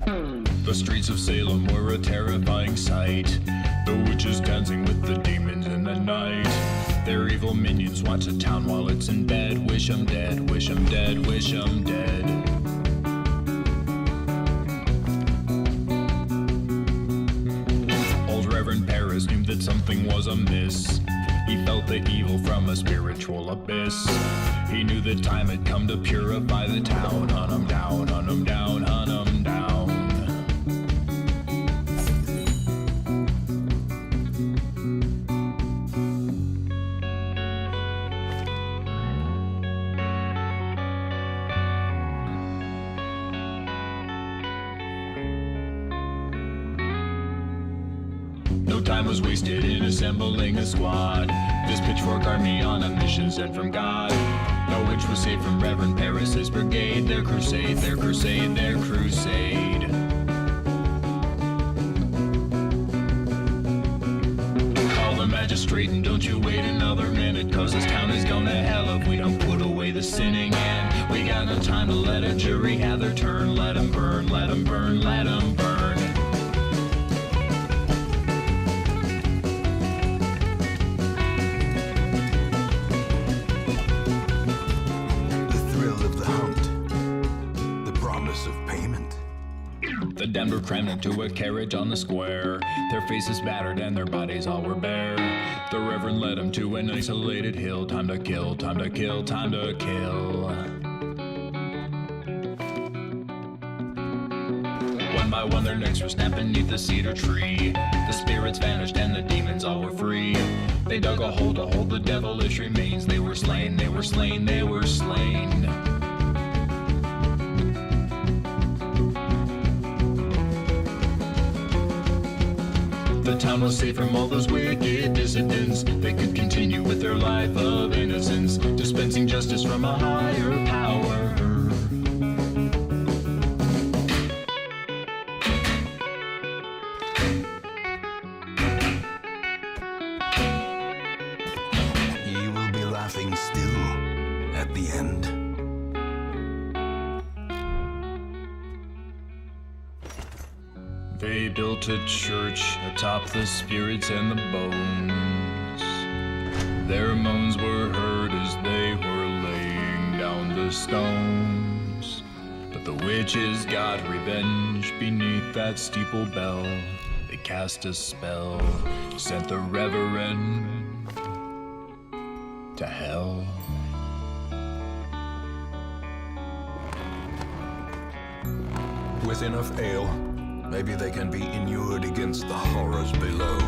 The streets of Salem were a terrifying sight. The witches dancing with the demons in the night. Their evil minions watch the town while it's in bed. Wish 'em dead, wish 'em dead, wish 'em dead. Old Reverend Paris knew that something was amiss. He felt the evil from a spiritual abyss. He knew the time had come to purify the town. Hunt 'em down, hunt 'em down, hunt 'em down. No time was wasted in assembling a squad. This pitchfork army on a mission sent from God. No witch was safe from Reverend Paris's brigade. Their crusade, their crusade, their crusade. Call the magistrate and don't you wait another minute, 'cause this town is going to hell if we don't put away the sinning. And we got no time to let a jury have their turn. Let 'em burn, let 'em burn, let 'em burn. The damned were crammed into a carriage on the square. Their faces battered and their bodies all were bare. The Reverend led them to an isolated hill. Time to kill, time to kill, time to kill. One by one their necks were snapped beneath the cedar tree. The spirits vanished and the demons all were free. They dug a hole to hold the devilish remains. They were slain, they were slain, they were slain. The town was safe from all those wicked dissidents. They could continue with their life of innocence, dispensing justice from a higher power. You will be laughing still at the end. They built a church atop the spirits and the bones. Their moans were heard as they were laying down the stones. But the witches got revenge beneath that steeple bell. They cast a spell, sent the Reverend to hell. With enough ale, maybe they can be inured against the horrors below.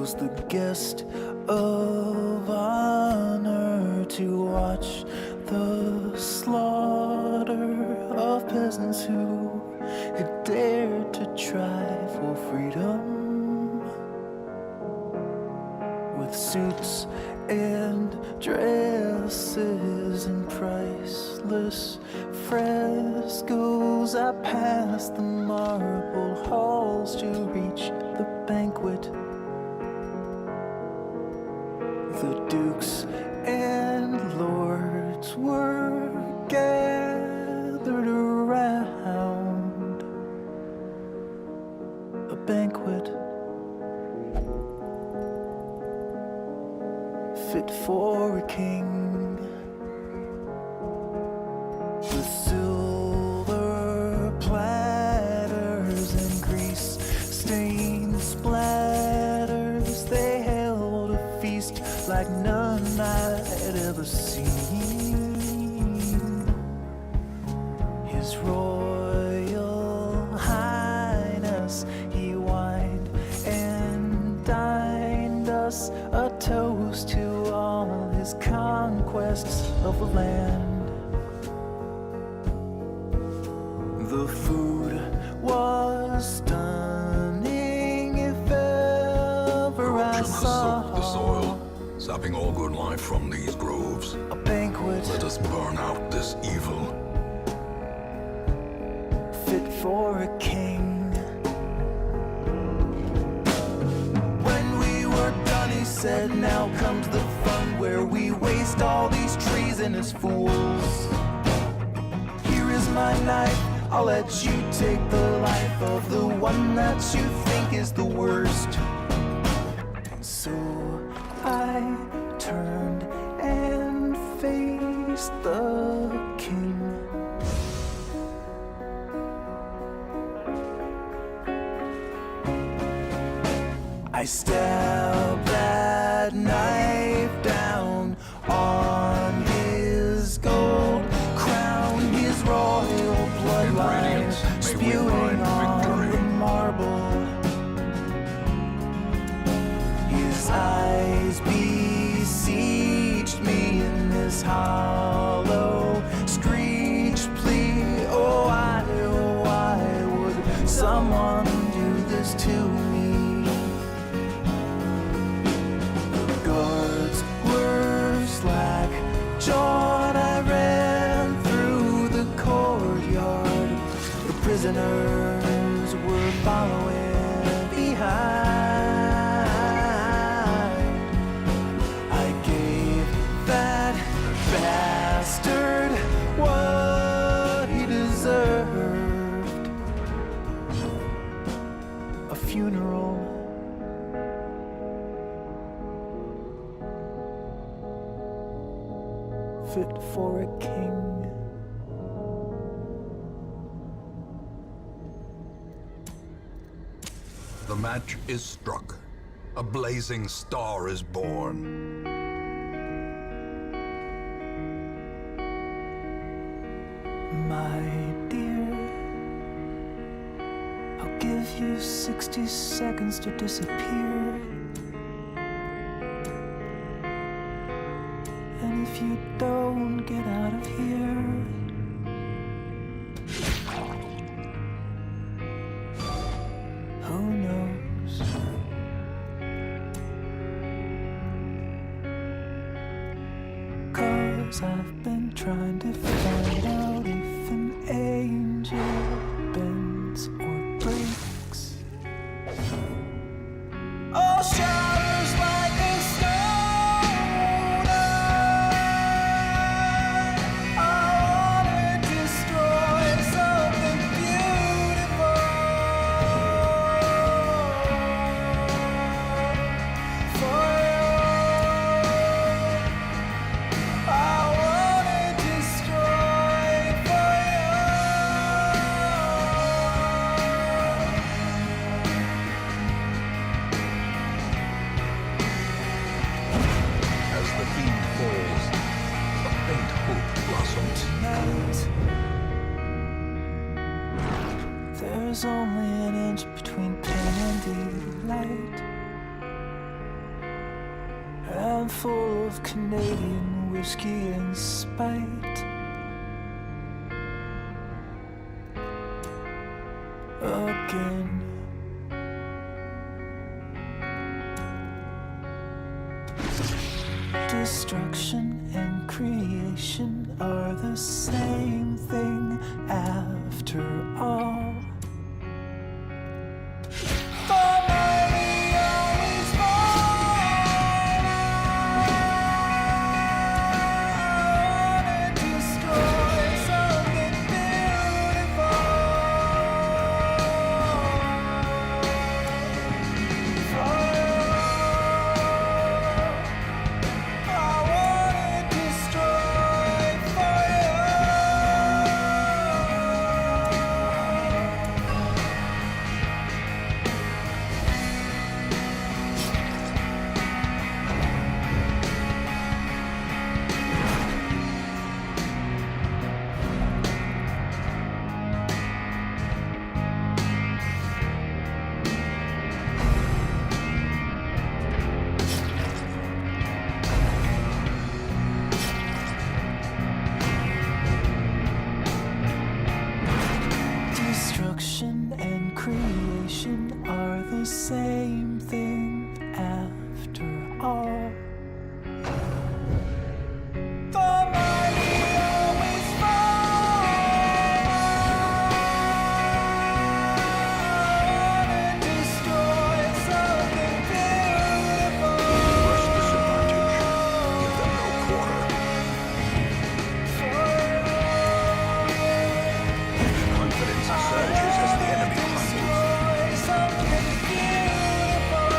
Was the guest of honor to watch the slaughter of peasants who had dared to try for freedom. With suits and dresses and priceless frescoes, I passed the marble halls to reach the banquet. The dukes and lords were gathered around a banquet fit for a king. With silver platters and grease-stained splatters, they held a feast like none I'd ever seen. His Royal Highness, he wined and dined us, a toast to all his conquests of the land. The food was stunning if ever I Corruption has saw soaked the soil, sapping all good life from these groves. a banquet Let us burn out this evil. fit for a king. When we were done, he said, now comes the fun where we waste all these treasonous fools. Here is my knife, I'll let you take the life of the one that you think is the worst. So I turned and faced the king. I stabbed that knife down on his gold crown, his royal bloodline radiance, may we spewing find on victory. the marble. His eyes besieged me in this hollow screech plea. Oh, why would someone do this to me? Guards were slack jawed. I ran through the courtyard. The prisoners were following behind. I gave that bastard what he deserved. A funeral. Fit for a king. The match is struck. A blazing star is born. My dear, I'll give you 60 seconds to disappear. And if you don't get out of here, who knows? Cause I've been trying to find out if an angel bends or breaks. All shatters like a stone. I wanna destroy something beautiful for you. I wanna destroy for you. As the fiend falls, a faint hope blossoms. Tonight, there's only an inch between pain and delight. I'm full of Canadian whiskey and spite. Again. Destruction and creation are the same thing after all. Finally, always fall. I wanna destroy something beautiful for you. I wanna destroy for you. all. The mighty always fall and destroy something beautiful. Press this advantage. Give them no quarter. Confidence surges as the enemy crumbles. Something beautiful.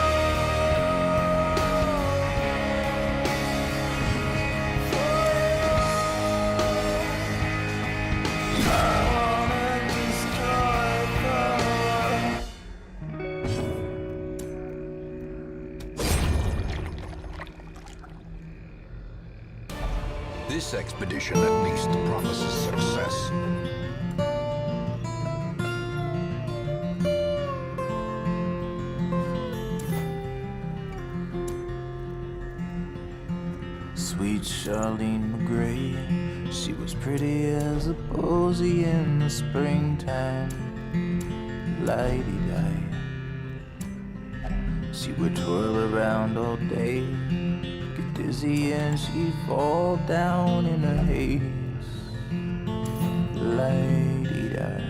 This expedition at least promises success. Sweet Charlene McGray, she was pretty as a posy in the springtime. Lighty-di. She would twirl around all day, get dizzy and she'd fall down in a haze. Lighty-di.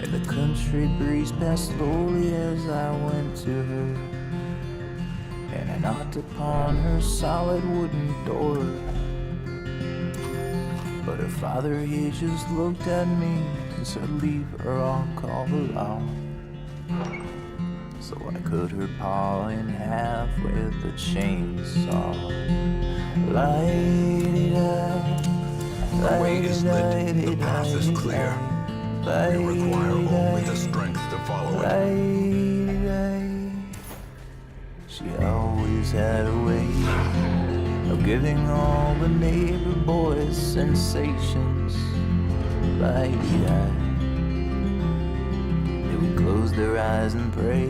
And the country breeze passed slowly as I went to her, and I knocked upon her solid wooden door. But her father, he just looked at me and said, leave her, I'll call the law. So I cut her paw in half with a chainsaw. The way is lit, the path is clear. We require only the strength to follow it. She always had a way of giving all the neighbor boys sensations. Lighty-di. They would close their eyes and pray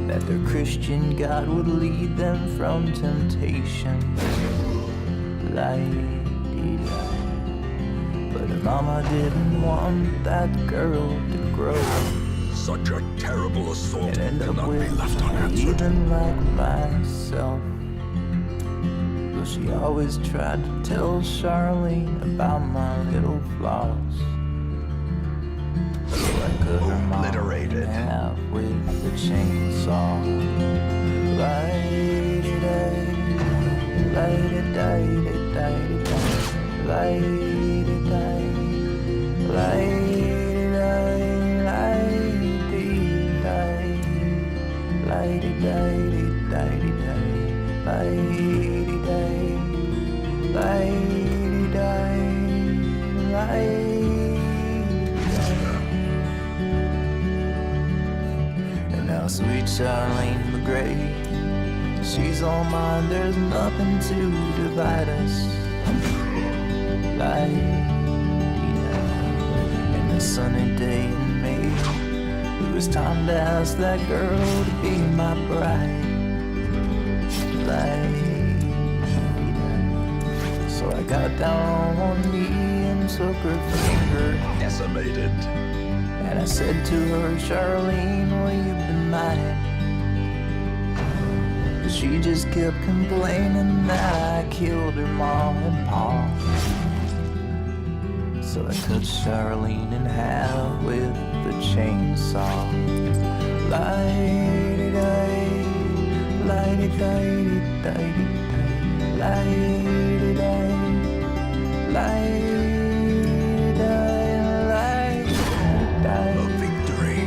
that their Christian God would lead them from temptation. Lighty-di. But her mama didn't want that girl to grow Such a terrible assault and end up cannot be with left unanswered. even like myself. Though she always tried to tell Charlene about my little flaws. So I cut her mom in Obliterated. half with the chainsaw. Lighty-di, lighty-di-di-di-di, lighty-di, and now sweet Charlene McGray, she's all mine, there's nothing to divide us. In the sunny day in May, it was time to ask that girl to be my bride. So I got down on one knee and took her finger, Decimated. and I said to her, Charlene, will you be mine? But she just kept complaining that I killed her mom and pa. So I cut Charlene in half with the chainsaw. Lighty-di, lighty-di-di-di-di, lighty-di, lighty-di-di-di. A victory.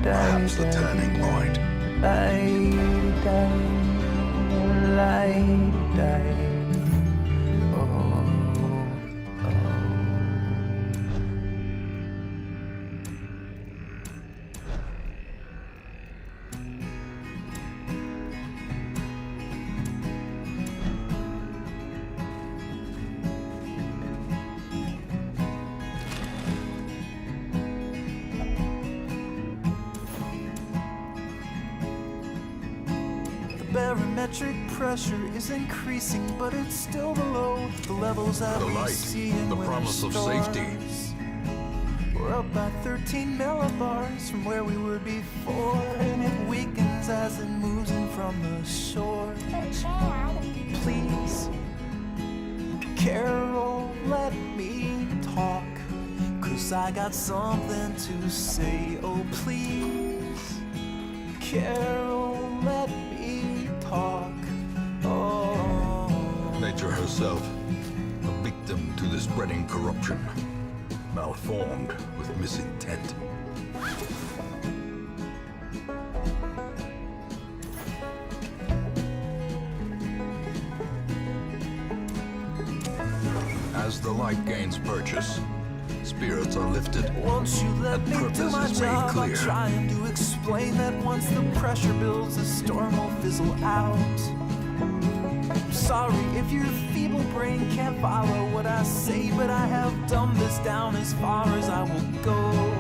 Perhaps the turning point. Lighty-di, lighty-di. Barometric pressure is increasing, but it's still below the levels that The we light, see in the winter promise of storms. safety. We're up by 13 millibars from where we were before, and it weakens as it moves in from the shore. But Chad, Please, Carol, let me talk, 'cause I got something to say. Oh please, Carol, let me talk. Oh, Nature herself, a victim to the spreading corruption, malformed with misintent. As the light gains purchase, spirits are lifted. won't you let And me do purpose my is made job? I'm clear. trying to explain that once the pressure builds, the storm will fizzle out. Sorry if your feeble brain can't follow what I say, but I have dumbed this down as far as I will go.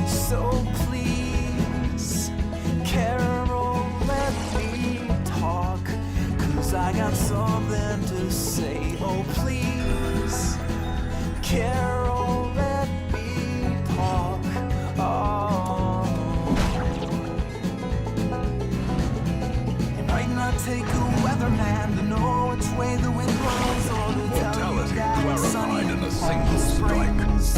So please, Carol, let me talk, 'cause I got something to say. Oh please, Carol, let me talk. Oh, it might not take a weatherman to know which way the wind blows, or to tell you Mortality that it's clarified sunny in a in single Palm strike. Springs.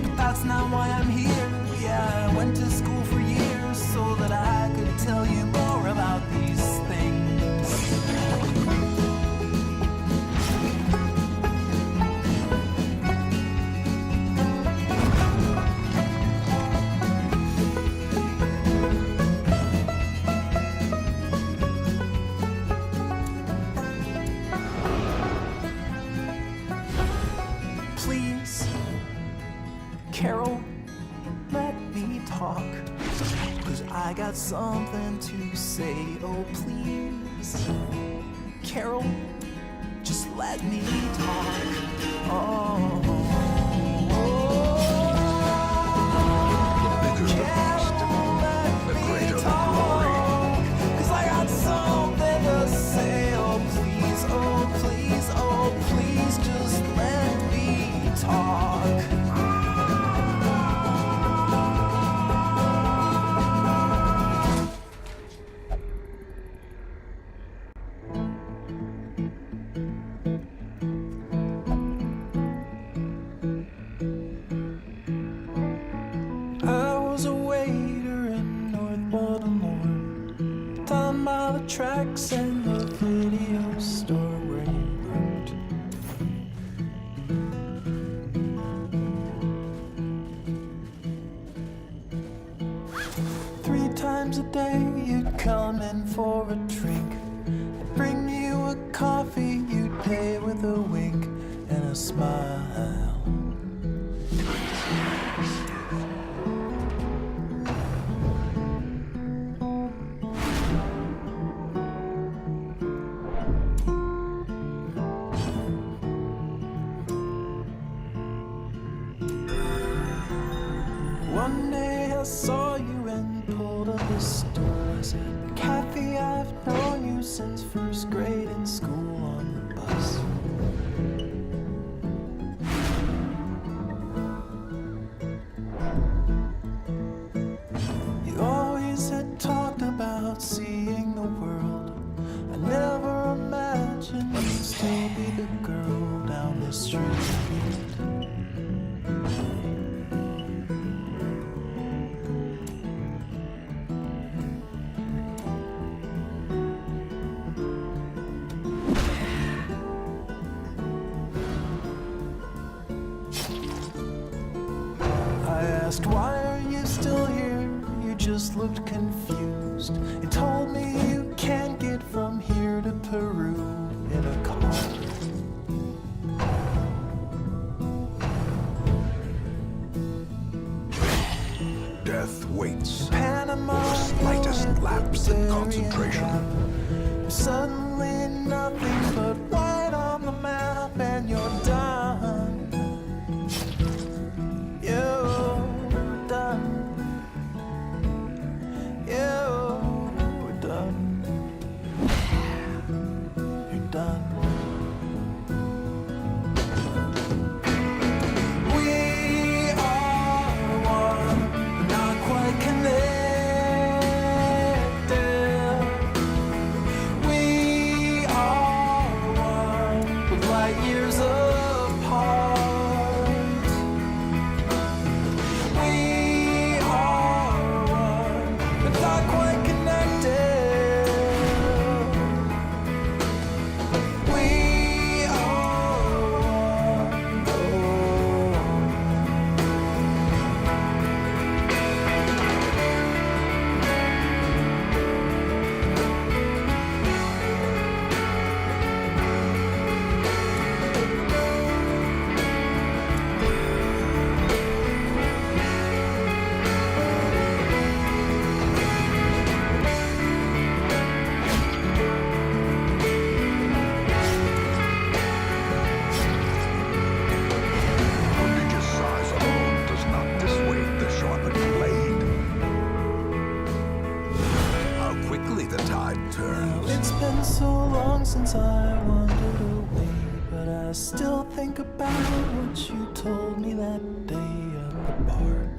But that's not why I'm here. Yeah, I went to school for years so that I could tell you more about these things. Please, Carol, let me talk, 'cause I got something to say. Oh please, Carol, just let me talk. Oh, The bigger the beast, Carol, let the me greater the glory. talk, 'cause I got something to say. Oh please, oh please, oh please, just let me talk. I was a waiter in North Baltimore, down by the tracks and the video store where you worked. Three times a day you'd come in for a drink. I'd bring you a coffee, you'd pay with a wink and a smile. One day I saw you and pulled up a store. I said, Kathy, I've known you since first grade in school on the bus. You always had talked about seeing the world. I never imagined you'd still be the girl down the street. I asked, why are you still here? You just looked confused. You told me you can't get from here to Peru in a car. Death waits Panama, for the slightest you're lapse in very concentration. unhappy. Suddenly nothing but white on the map, and you're done. You're done. You're done. You're done. We are one, but not quite connected. returns. It's been so long since I wandered away, but I still think about what you told me that day at the bar.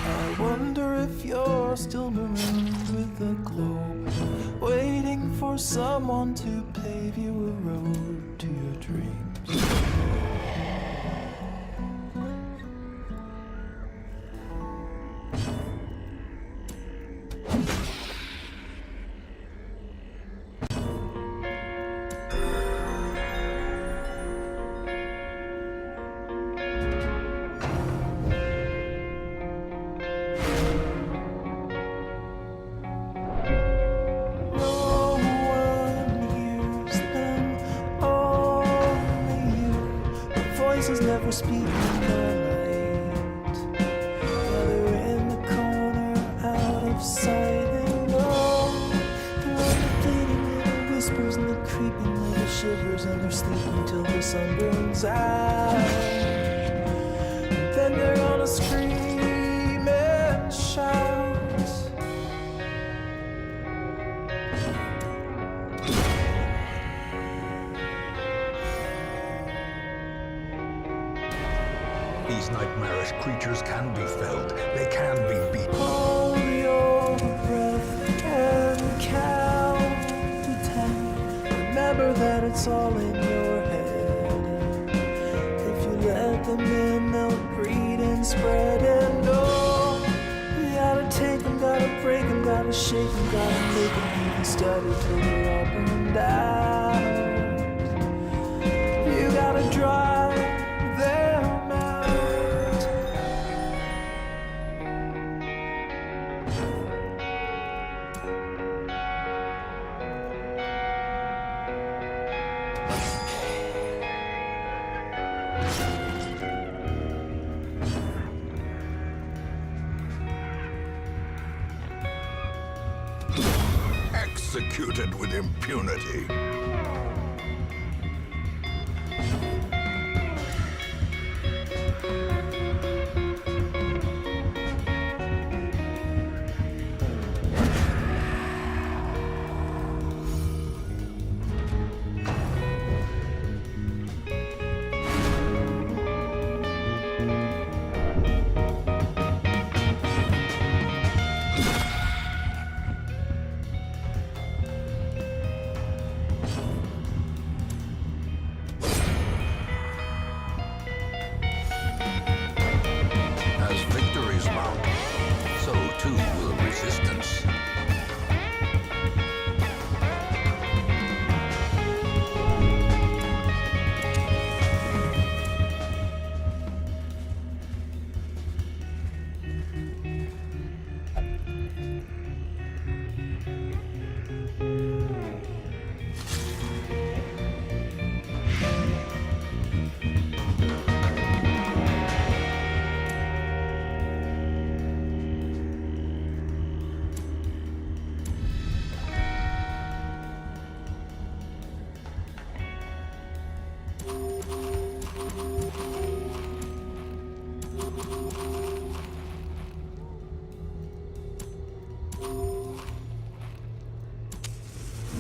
I wonder if you're still marooned with the globe, waiting for someone to pave you a road to your dreams. Never speak in the light. Yeah, they're in the corner, out of sight. And all the fleeting little whispers and the creeping little shivers, and they're sleeping till the sun burns out. And then they're gonna scream and shout. These nightmarish creatures can be felled. They can be beaten. Hold your breath and count to 10. Remember that it's all in your head. If you let them in, they'll breed and spread. And oh, you gotta take them, gotta break them, gotta shake them, gotta make them even study till they're all burned out. You gotta drive them out. Executed with impunity. As victories mount, so too will resistance.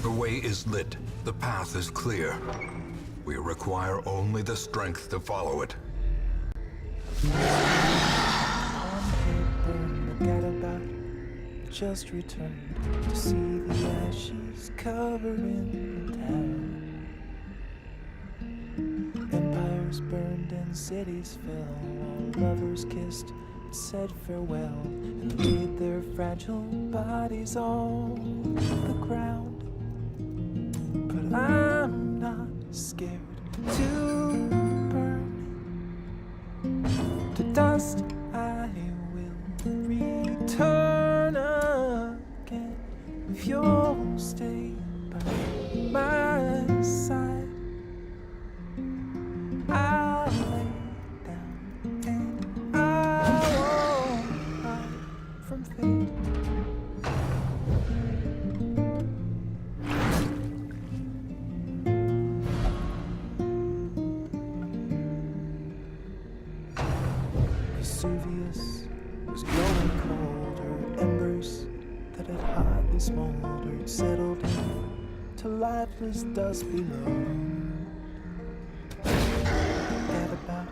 The way is lit. The path is clear. We require only the strength to follow it. On paper, forget about it. Just returned to see the ashes covering the town. Empires burned and cities fell, while lovers kissed and said farewell, and laid their fragile bodies on the ground. But I'm not scared to burn to dust. I will return again if you'll stay by my side. I'll lay down and I won't hide from fate. Vesuvius was glowing colder. Embers that had hotly smoldered settled to lifeless dust below. Gadabout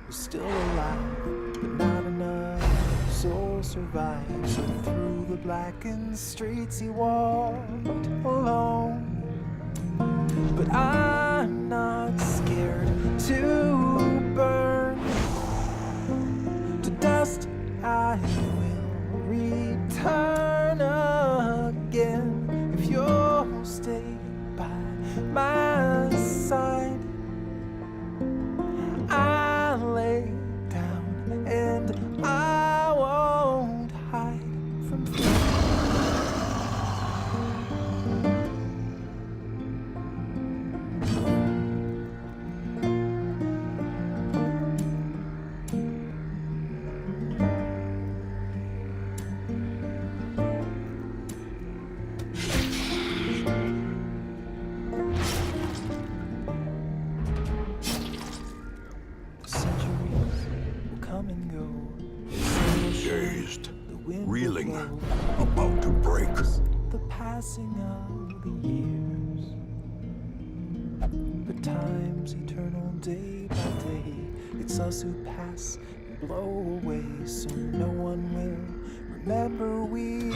was still alive, but not enough soul survived. So through the blackened streets he walked alone. But I'm not scared to burn to dust. I will return again if you'll stay by my side. I lay down and I won't hide from fear. Dazed, reeling, about to break. The passing of the years, but time's eternal day by day. It's us who pass and blow away, so no one will remember we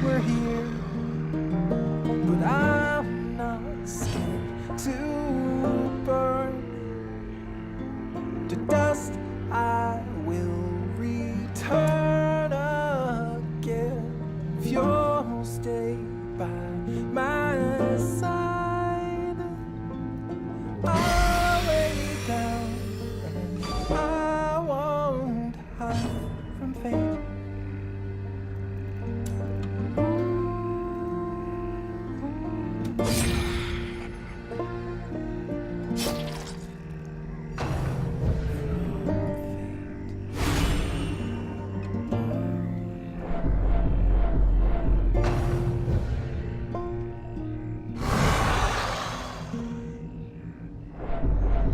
were here. But I'm not scared to burn to dust. I will return again if you'll stay by my side. I'll lay down and I won't hide from fate.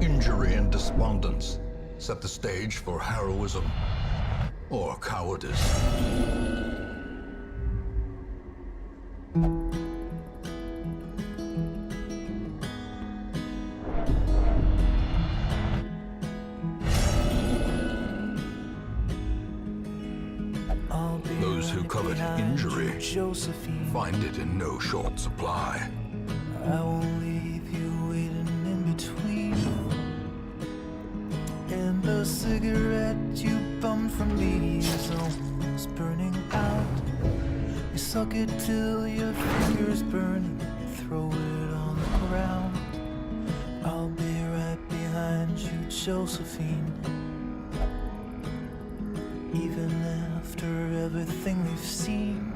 Injury and despondence set the stage for heroism or cowardice. Those who covet injury find it in no short supply. I won't leave you waiting in between. And the cigarette you bummed from me is almost burning out. You suck it till your fingers burn and throw it on the ground. I'll be right behind you, Josephine. Even after everything we've seen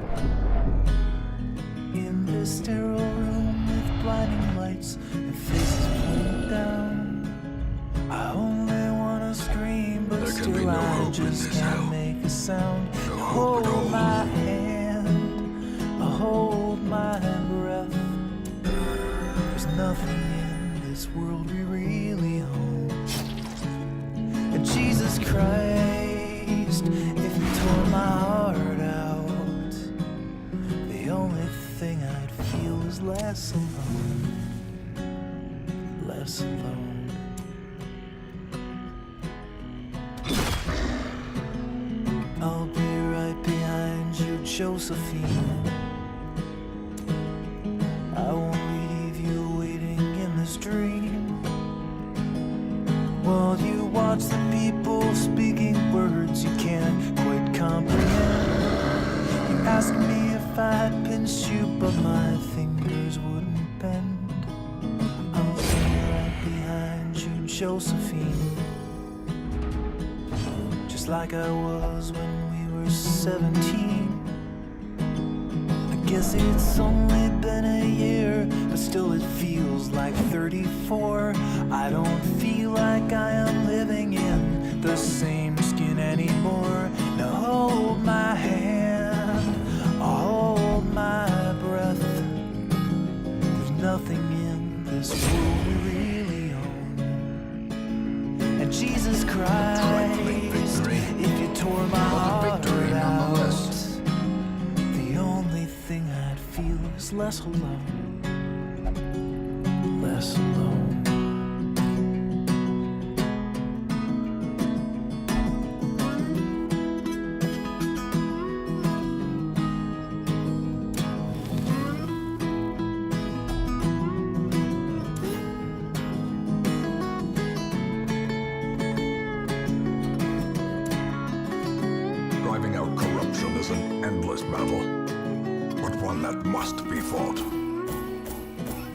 in this sterile room with blinding lights and faces pointed down, I only wanna scream, but There can be still no I hope in just this can't hell. make a sound. No hope at all. Hold my hand, I hold my breath. There's nothing in this world we really own. And Jesus Christ, if you tore my heart out, the only thing I'd feel is less alone, less alone. I'll be right behind you, Josephine. I won't leave you waiting in this dream. While you watch the people speaking words you can't quite comprehend. You ask me if I'd pinch you, but my fingers wouldn't bend. I'll be right behind you, Josephine. Just like I was when we were 17. I guess it's only been a year, but still it feels like 34. I don't feel like I am living in the same skin anymore. Now hold my hand, hold my breath. There's nothing in this world we really own. And Jesus Christ, less alone. Less alone. Driving out corruption is an endless battle, but one that must be fought.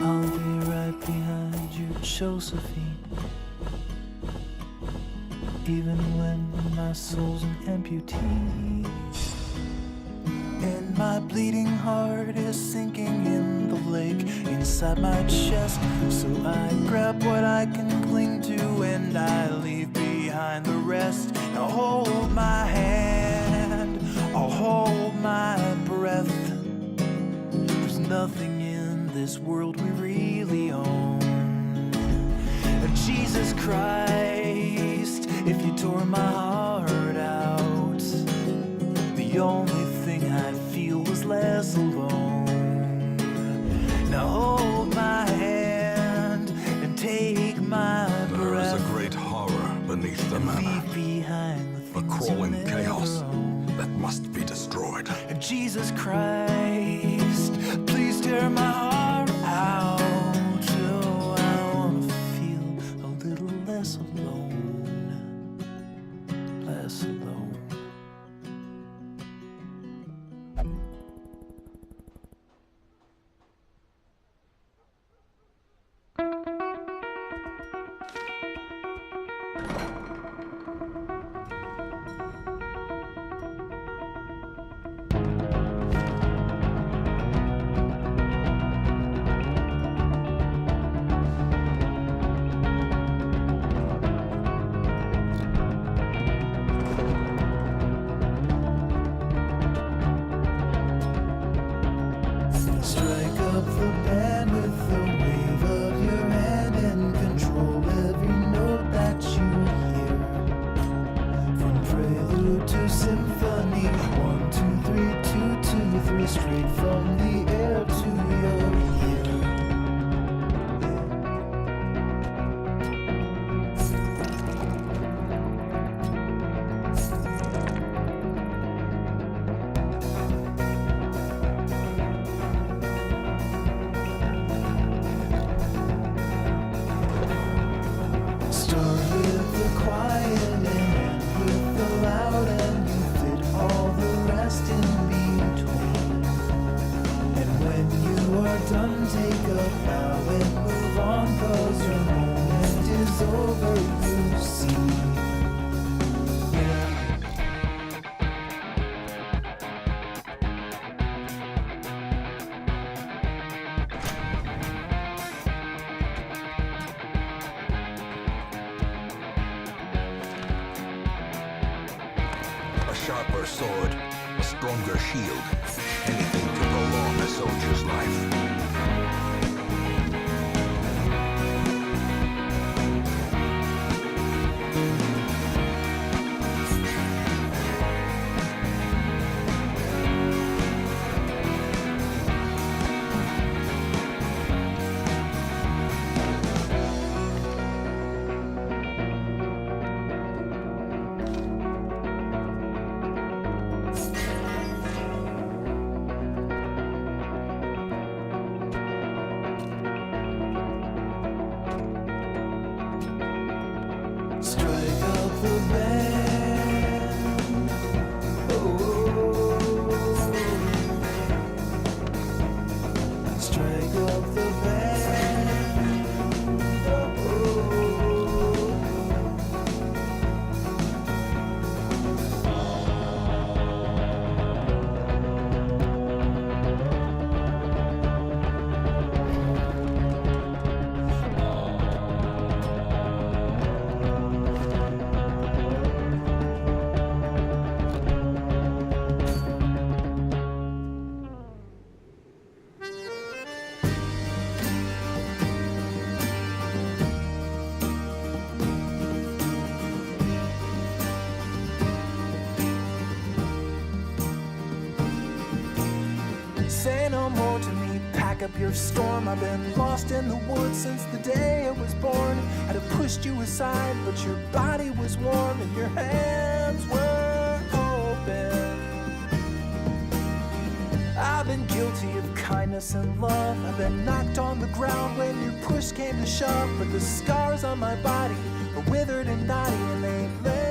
I'll be right behind you, Josephine. Even when my soul's an amputee, and my bleeding heart is sinking in the lake inside my chest. So I grab what I can cling to and I leave behind the rest. Now hold my hand, I'll hold my breath. There's nothing in this world we really own. Jesus Christ, if you tore my heart out, the only thing I'd feel was less alone. Now hold my hand and take my breath. There is a great horror beneath the manor, Leave behind the a things crawling you never chaos owned. that must be destroyed. Jesus Christ, please tear my heart out. Oh, I wanna feel a little less alone, less alone. Strike up the band with the wave of your hand and control every note that you hear. From prelude to symphony, 1, 2, 3, 2, 2, 3, straight from the air to your ear. Start with the quiet and end with the loud, and you fit all the rest in between. And when you are done, take a bow and move on, 'cause your moment is over, you see. A sharper sword, a stronger shield, anything to prolong a soldier's life. Strike up the band. Oh, strike up the band. Oh. Say no more to me, up your storm. I've been lost in the woods since the day I was born. I'd have pushed you aside, but your body was warm and your hands were open. I've been guilty of kindness and love. I've been knocked on the ground when your push came to shove. But the scars on my body are withered and knotty, and they lay